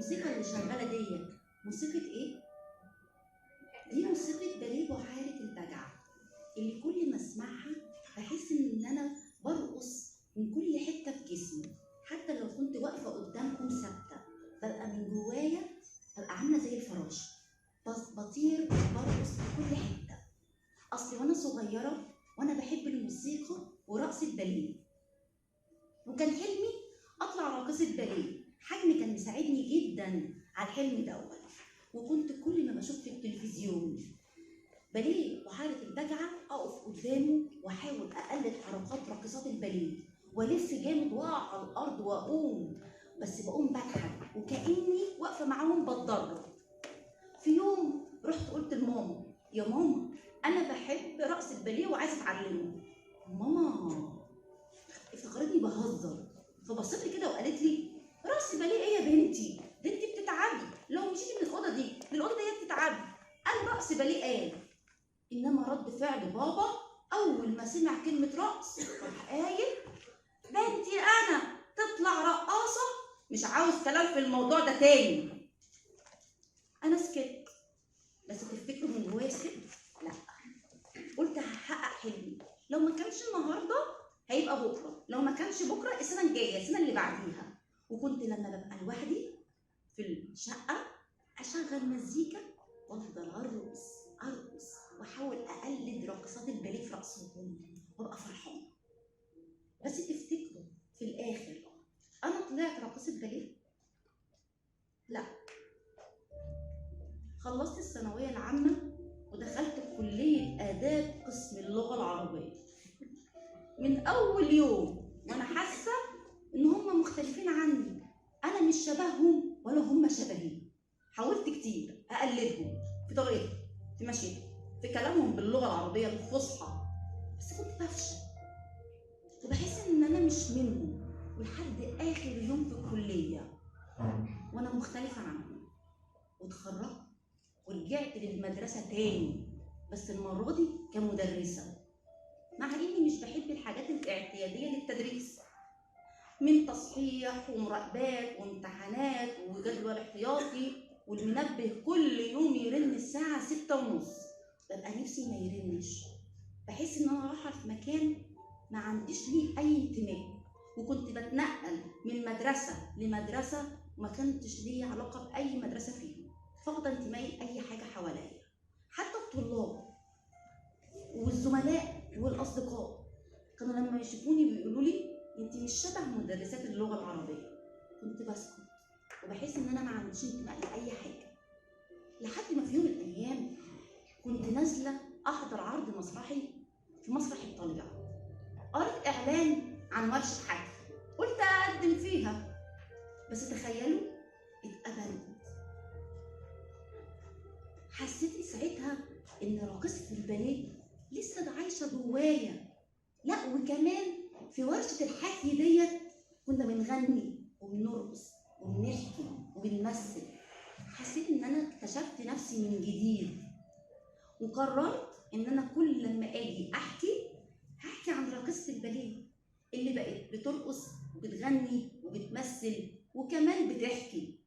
الموسيقى اللي شغاله ديت موسيقى ايه؟ دي موسيقى باليه بحيره البجعه، اللي كل ما اسمعها بحس ان انا برقص من كل حته في جسمي، حتى لو كنت واقفه قدامكم ثابته ببقى من جوايا ببقى عامله زي الفراشه، بطير برقص في كل حته. اصلي وانا صغيره وانا بحب الموسيقى ورقص الباليه، وكان حلمي اطلع راقصه باليه. حجمي كان مساعدني جدا على الحلم دوت، وكنت كل ما بشوف في التلفزيون باليه بحيرة البجعة اقف قدامه واحاول اقلد حركات راقصات الباليه والف جامد واقع على الارض واقوم، بس بقوم بضحك وكاني واقفه معاهم بتدرب. في يوم رحت قلت لماما: يا ماما انا بحب رقص الباليه وعايزه اتعلمه. ماما افتكرتني بهزر، فبصت لي كده وقالت لي: رقص باليه ايه يا بنتي؟ ده انت بتتعبي، لو مشيتي من الاوضه دي للاوضه دي بتتعبي. انا رقص باليه قال. انما رد فعل بابا اول ما سمع كلمه رقص راح قايل: بنتي انا تطلع رقاصه، مش عاوز كلام في الموضوع ده تاني. انا سكت، بس تفتكروا من جوايا سكت؟ لا، قلت هحقق حلمي، لو ما كانش النهارده هيبقى بكره، لو ما كانش بكره السنه الجايه السنه اللي بعديها. وكنت لما ببقى لوحدي في الشقه اشغل مزيكا وافضل ارقص واحاول اقلد راقصات الباليه في رقصهم وابقى فرحانه. بس تفتكروا في الاخر انا طلعت راقصه باليه؟ لا، خلصت الثانويه العامه ودخلت كليه اداب قسم اللغه العربيه. من اول يوم وانا حاسه ان هم مختلفين عني، انا مش شبههم ولا هم شبهي. حاولت كتير اقلدهم في طريقتهم، في مشيتهم، في كلامهم باللغه العربيه الفصحى، بس كنت بفشل وبحس ان انا مش منهم. ولحد اخر يوم في الكليه وانا مختلفه عنهم، واتخرجت ورجعت للمدرسه تاني، بس المره دي كمدرسه، مع اني مش بحب الحاجات الاعتياديه للتدريس، من تصحيح ومراقبات وامتحانات وجدول احتياطي، والمنبه كل يوم يرن الساعه 6:30، ببقى نفسي ما يرنش. بحس ان انا رايحه في مكان ما عنديش ليه اي انتماء، وكنت بتنقل من مدرسه لمدرسه وما كنتش ليه علاقه باي مدرسه فيهم، فاقده انتمائي لاي حاجه حواليا. حتى الطلاب والزملاء والاصدقاء كانوا لما يشوفوني بيقولوا لي: انت مش شبه مدرسات اللغه العربيه. كنت بسكت وبحس ان انا ما عنديش انتماء لاي حاجه، لحد ما في يوم من الايام كنت نازله احضر عرض مسرحي في مسرح الطليعه. قريت اعلان عن ورشه حكي، قلت اقدم فيها، بس تخيلوا اتقبلت. حسيت ساعتها ان راقصه الباليه لسه عايشه جوايا. لا، وكمان في ورشه الحكي ديت كنا بنغني وبنرقص وبنحكي وبنمثل. حسيت ان انا اكتشفت نفسي من جديد، وقررت ان انا كل لما اجي احكي هحكي عن راقصه الباليه اللي بقت بترقص وبتغني وبتمثل وكمان بتحكي.